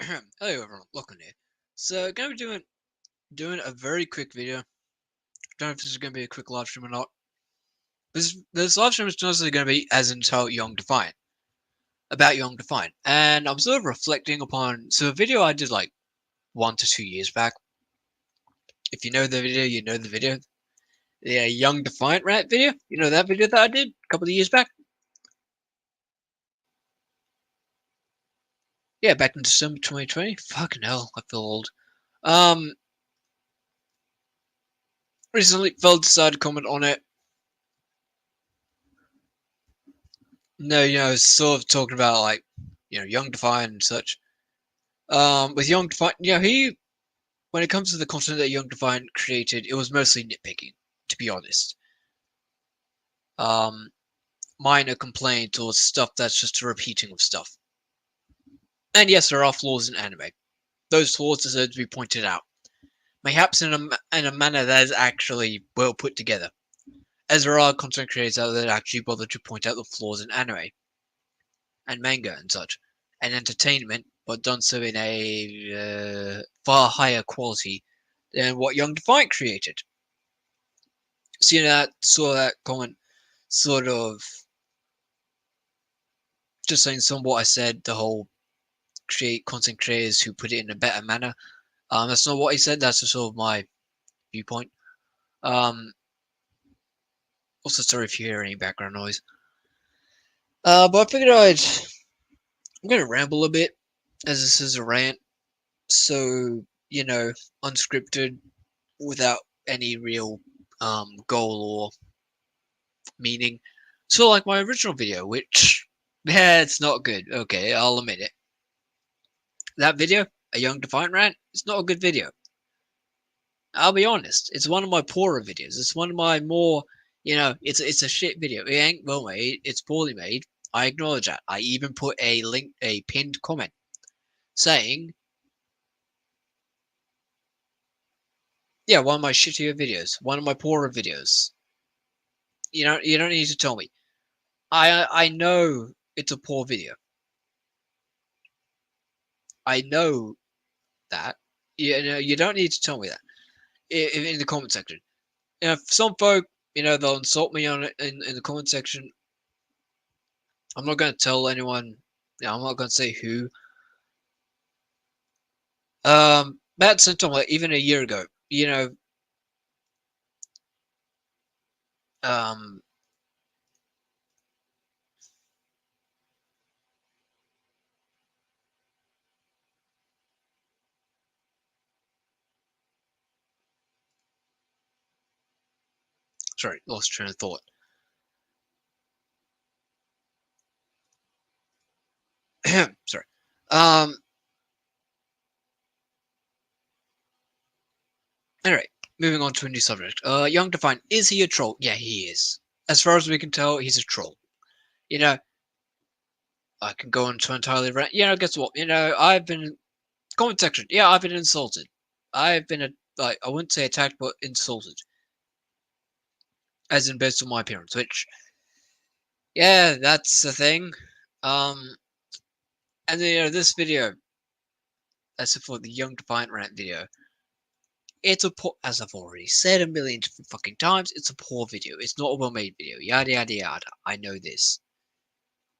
Hello everyone, welcome here. So gonna be doing a very quick video. Don't know if this is gonna be a quick live stream or not. This live stream is mostly gonna be as entitled YoungDefiant. About YoungDefiant. And I'm sort of reflecting upon a video I did like 1 to 2 years back. If you know the video, you know the video. The YoungDefiant rant video. You know that video that I did a couple of years back? Yeah, back in December 2020. Fucking hell, I feel old. Um Recently felt decided to comment on it. No, sort of talking about like, YoungDefiant and such. With YoungDefiant, when it comes to the content that YoungDefiant created, it was mostly nitpicking, to be honest. Um, Minor complaints or stuff that's just a repeating of stuff. And yes, there are flaws in anime. Those flaws deserve to be pointed out, perhaps in a manner that is actually well put together, as there are content creators out there that actually bother to point out the flaws in anime and manga and such, and entertainment, but done so in a far higher quality than what YoungDefiant created. So saw that comment, sort of just saying some of what I said. The whole create content creators who put it in a better manner. That's not what he said. That's just sort of my viewpoint. Um, Also, sorry if you hear any background noise. But I figured I'm gonna ramble a bit, as this is a rant. So unscripted, without any real goal or meaning. So like my original video, which yeah, it's not good. Okay, I'll admit it. That video, a YoungDefiant rant, it's not a good video. I'll be honest. It's one of my poorer videos. It's one of my more, it's a shit video. It ain't well made. It's poorly made. I acknowledge that. I even put a pinned comment saying, yeah, one of my shittier videos, one of my poorer videos. You don't need to tell me. I know it's a poor video. I know that. You don't need to tell me that in the comment section. Some folk, they'll insult me on it in the comment section. I'm not going to tell anyone. I'm not going to say who. That symptom, like even a year ago, um, sorry, lost train of thought. Sorry. Um, Anyway, moving on to a new subject. YoungDefiant, is he a troll? Yeah, he is. As far as we can tell, he's a troll. You know, I can go into entirely rant. Guess what? I've been comment section. Yeah, I've been insulted. I've been like, I wouldn't say attacked, but insulted, as in based on my appearance. Which, yeah, that's the thing. Um, and then this video, as for the YoungDefiant rant video, it's a poor, as I've already said a million different fucking times, it's a poor video. It's not a well-made video. Yada yada yada. I know this.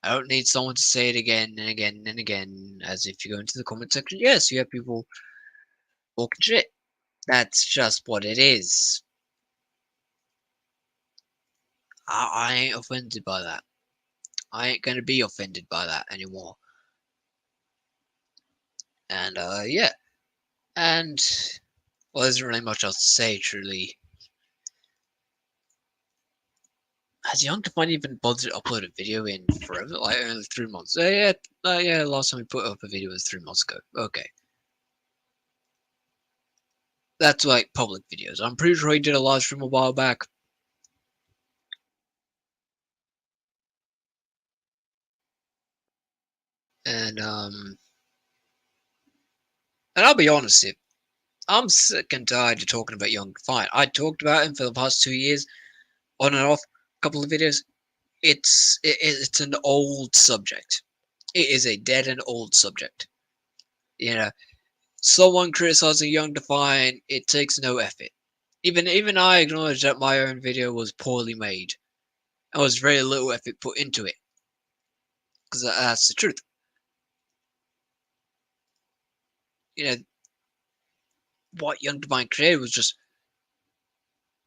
I don't need someone to say it again and again and again, as if you go into the comment section. Yes, you have people talking shit. That's just what it is. I ain't offended by that. I ain't gonna be offended by that anymore. And yeah. And well, there's really much else to say, truly. Has YoungDefiant even bothered to upload a video in forever? Like only 3 months? Yeah. Last time we put up a video was 3 months ago. Okay, that's like public videos. I'm pretty sure he did a live stream a while back. And I'll be honest, here, I'm sick and tired of talking about YoungDefiant. I talked about him for the past 2 years, on and off, a couple of videos. It's an old subject. It is a dead and old subject. You know, someone criticizing YoungDefiant, it takes no effort. Even I acknowledge that my own video was poorly made. And was very little effort put into it. Because that's the truth. You know, what YoungDefiant created was just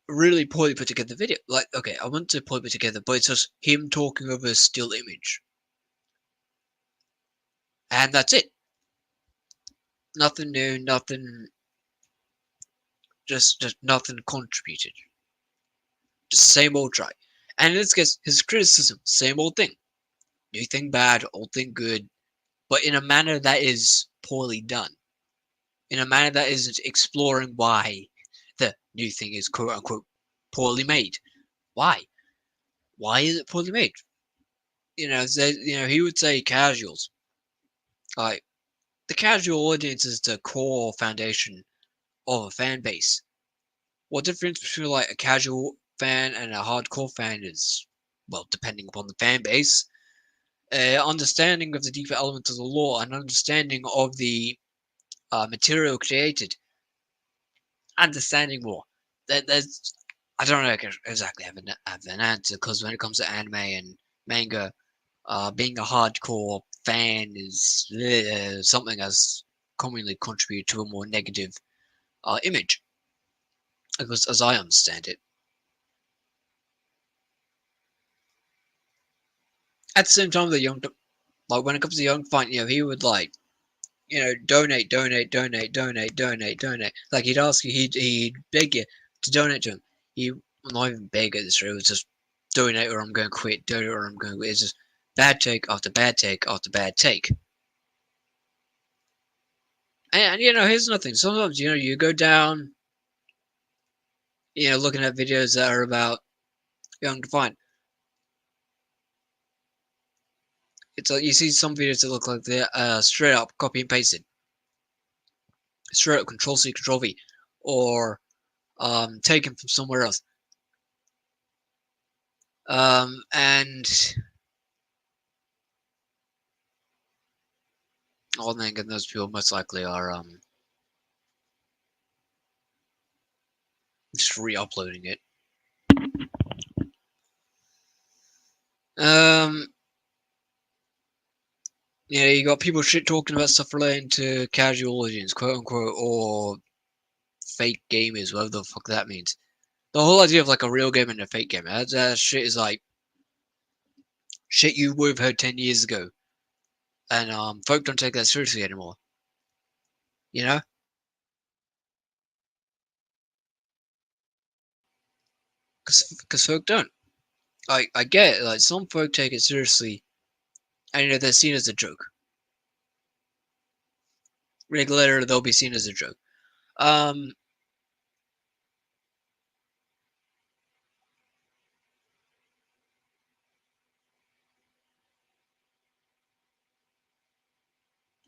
really poorly put together video. Like, okay, I wouldn't say poorly put together, but it's just him talking over a still image. And that's it. Nothing new, nothing, just nothing contributed. Just same old try. And in this case, his criticism, same old thing. New thing bad, old thing good, but in a manner that is poorly done. In a manner that isn't exploring why the new thing is quote unquote poorly made. Why? Why is it poorly made? He would say casuals. Like the casual audience is the core foundation of a fan base. What difference between like a casual fan and a hardcore fan is, well, depending upon the fan base, understanding of the deeper elements of the lore and understanding of the material created, understanding more. There's, I don't know exactly have an answer because when it comes to anime and manga, being a hardcore fan is something that's commonly contributed to a more negative image, because as I understand it. At the same time, like when it comes to Young Fight, he would like, donate, donate, donate, donate, donate, donate. Like he'd ask you, he'd beg you to donate to him. He well, not even beg at this rate. It was just donate or I'm going to quit. Donate or I'm going to quit. It's just bad take after bad take after bad take. And here's nothing. Sometimes you go down, looking at videos that are about Young Defiant. It's like you see some videos that look like they're straight up copy and pasted, straight up Control C, Control V, or taken from somewhere else. And all thinking those people most likely are just re-uploading it. Um, you got people shit talking about stuff relating to casual audience, quote unquote, or fake gamers, whatever the fuck that means. The whole idea of like a real game and a fake game, that shit is like shit you would have heard 10 years ago, and folk don't take that seriously anymore. You know, because folk don't. I get it. Like some folk take it seriously, and they're seen as a joke. Later, they'll be seen as a joke. Um,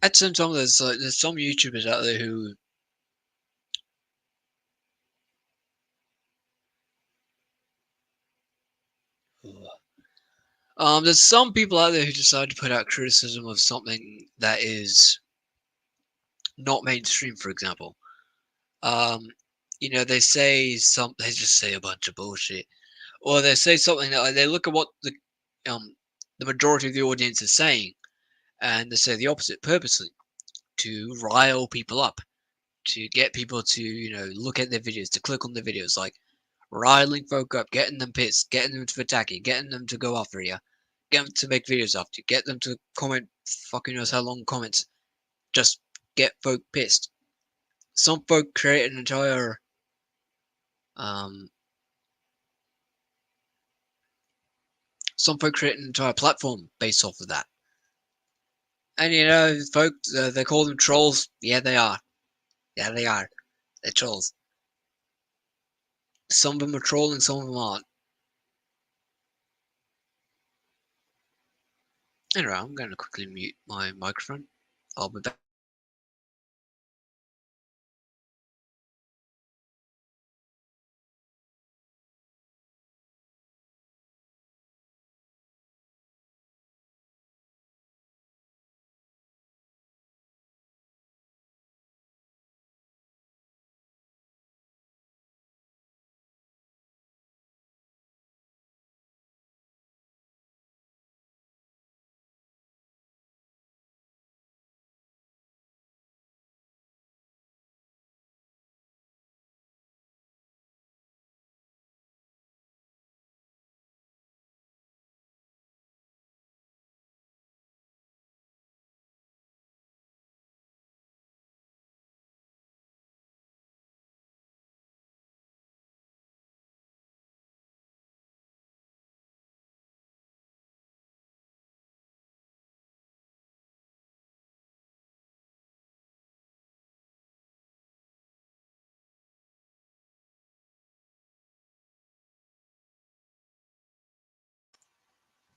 at the same time, there's some YouTubers out there who there's some people out there who decide to put out criticism of something that is not mainstream, for example. Um, they just say a bunch of bullshit, or they say something that like, they look at what the majority of the audience is saying, and they say the opposite purposely to rile people up, to get people to look at their videos, to click on the videos, like riling folk up, getting them pissed, getting them to attack you, getting them to go after you, get them to make videos after you, get them to comment fucking knows how long comments, just get folk pissed. Some folk create an entire um platform based off of that. And folk, they call them trolls. Yeah, they are. Yeah, they are. They're trolls. Some of them are trolling, some of them aren't. Anyway, I'm going to quickly mute my microphone. I'll be back.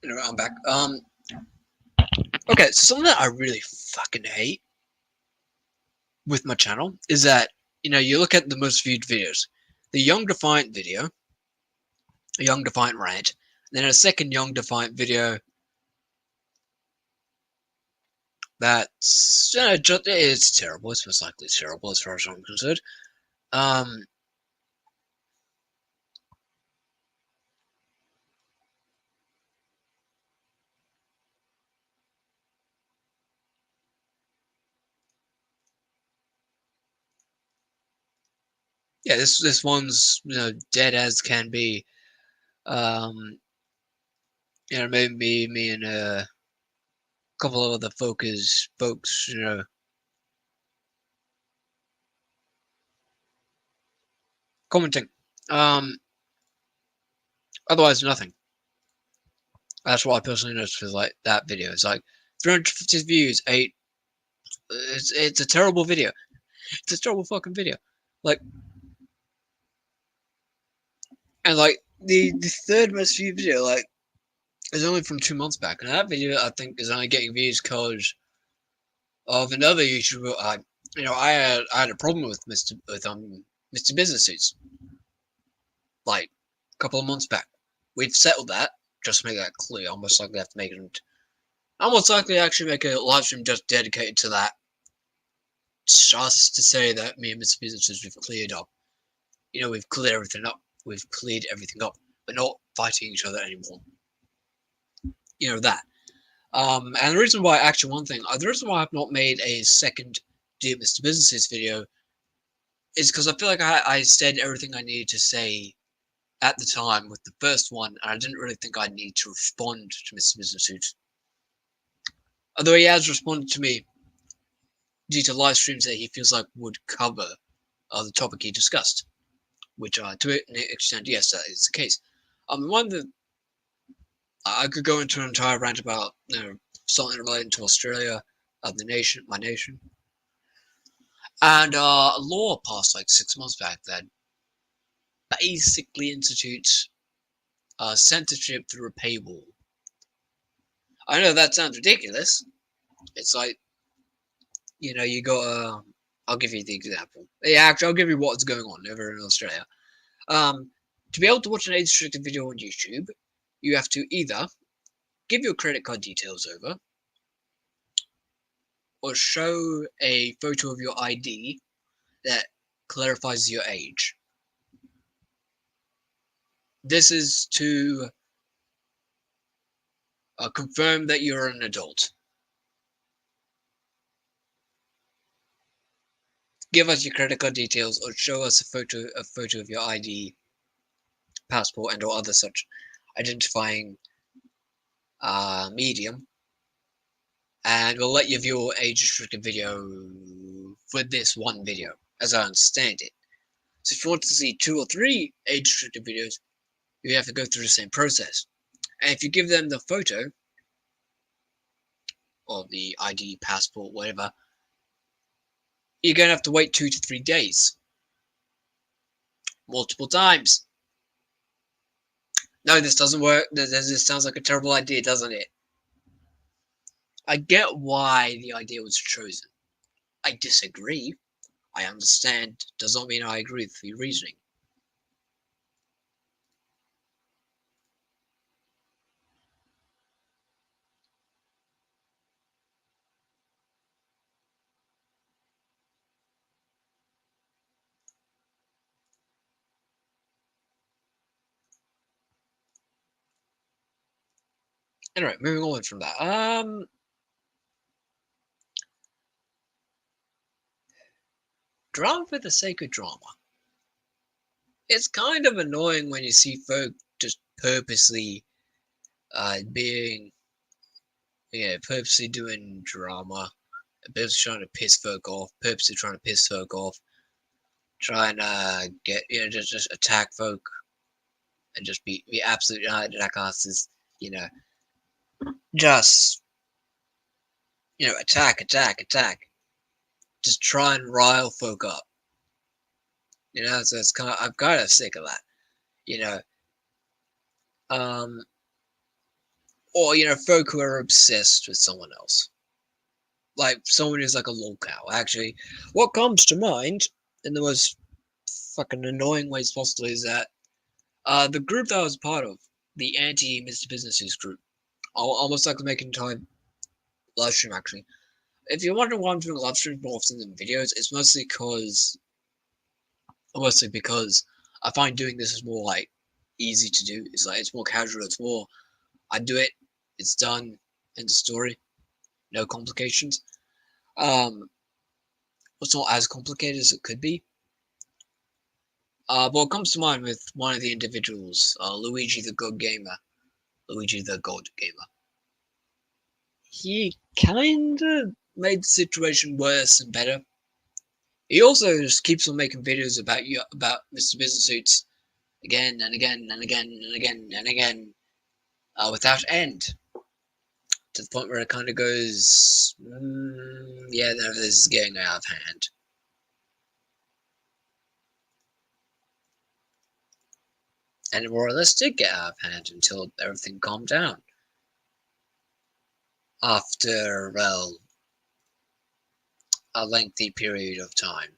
Anyway, I'm back. Okay, so something that I really fucking hate with my channel is that, you look at the most viewed videos. The YoungDefiant video, a YoungDefiant rant, then a second YoungDefiant video that's, it's terrible. It's most likely terrible as far as I'm concerned. Um, yeah, this one's, dead as can be. Maybe me and a couple of other folks, commenting. Um, Otherwise, nothing. That's what I personally noticed with like that video. It's like 350 views, eight. It's a terrible video. It's a terrible fucking video. Like, and like the third most viewed video, like, is only from 2 months back, and that video I think is only getting views because of another YouTuber. I had a problem with Mr. Business Suits like a couple of months back. We've settled that. Just to make that clear. Almost likely have to make it. Almost likely actually make a live stream just dedicated to that. Just to say that me and Mr. Businesses we've cleared up. We've cleared everything up. We've cleared everything up. We're not fighting each other anymore. That. And the reason why, actually, the reason why I've not made a second Dear Mr. Businesses video is because I feel like I said everything I needed to say at the time with the first one, and I didn't really think I'd need to respond to Mr. Business Suit. Although he has responded to me due to live streams that he feels like would cover the topic he discussed, which to an extent, yes, that is the case. One that I could go into an entire rant about, something relating to Australia, the nation, my nation, and a law passed like 6 months back that basically institutes censorship through a paywall. I know that sounds ridiculous. It's like, you got. I'll give you the example. Yeah, actually, I'll give you what's going on over in Australia. To be able to watch an age-restricted video on YouTube, you have to either give your credit card details over, or show a photo of your ID that clarifies your age. This is to confirm that you're an adult. Give us your credit card details, or show us a photo of your ID, passport, and or other such identifying medium, and we'll let you view your age-restricted video for this one video, as I understand it. So if you want to see 2 or 3 age-restricted videos, you have to go through the same process. And if you give them the photo, or the ID, passport, whatever, you're going to have to wait 2 to 3 days. Multiple times. No, this doesn't work. This sounds like a terrible idea, doesn't it? I get why the idea was chosen. I disagree. I understand. Does not mean I agree with your reasoning. Anyway, moving on from that. Drama for the sake of drama. It's kind of annoying when you see folk just purposely being, purposely doing drama, purposely trying to piss folk off, trying to get, just attack folk, and just be absolute jackasses, just, attack, just try and rile folk up. So it's I'm kind of sick of that. Um, or folk who are obsessed with someone else, like someone who's like a lolcow. Actually, what comes to mind in the most fucking annoying ways possible is that the group that I was part of, the anti Mr. Businesses group, I'll almost like to make an entire live stream actually. If you're wondering why I'm doing live streams more often than videos, it's mostly because I find doing this is more like easy to do. It's like it's more casual. It's more I do it, it's done, end of story, no complications. It's not as complicated as it could be. But what comes to mind with one of the individuals, Luigi the God Gamer, Luigi the God Gamer. He kinda made the situation worse and better. He also just keeps on making videos about Mr. Business Suits again and again and again and again and again, without end, to the point where it kind of goes, yeah, this is getting out of hand. And it more or less did get out of hand until everything calmed down. After, well, a lengthy period of time.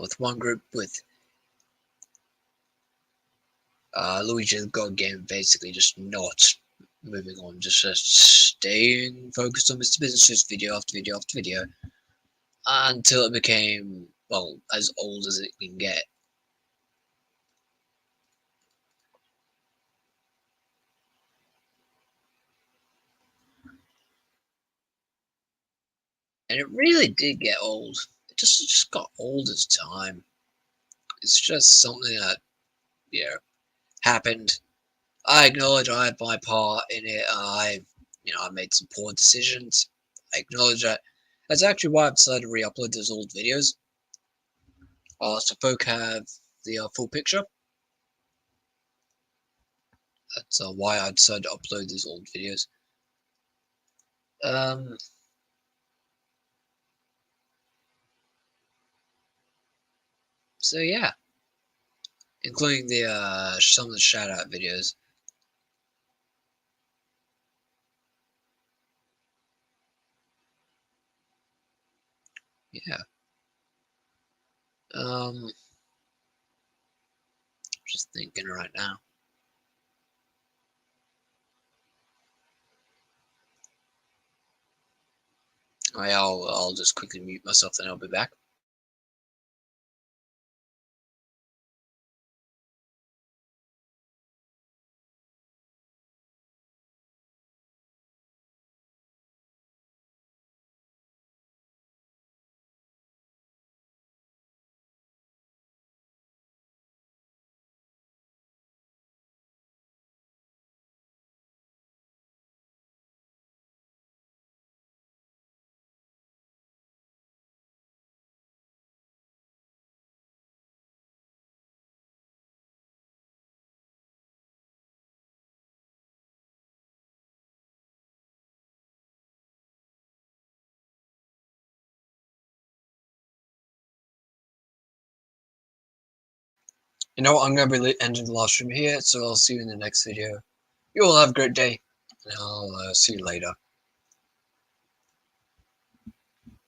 With one group, with Luigi the God Game basically just not moving on, just staying focused on Mr. Business's video after video after video, until it became, well, as old as it can get. And it really did get old. It just got old as time. It's just something that, yeah, happened. I acknowledge I had my part in it. I made some poor decisions. I acknowledge that. That's actually why I've decided to re-upload those old videos. So folk have the full picture. That's why I decided to upload these old videos. Um, so yeah, including the some of the shout out videos. Yeah. Just thinking right now. I'll just quickly mute myself, then I'll be back. You know what? I'm going to be ending the live stream here, so I'll see you in the next video. You all have a great day, and I'll see you later.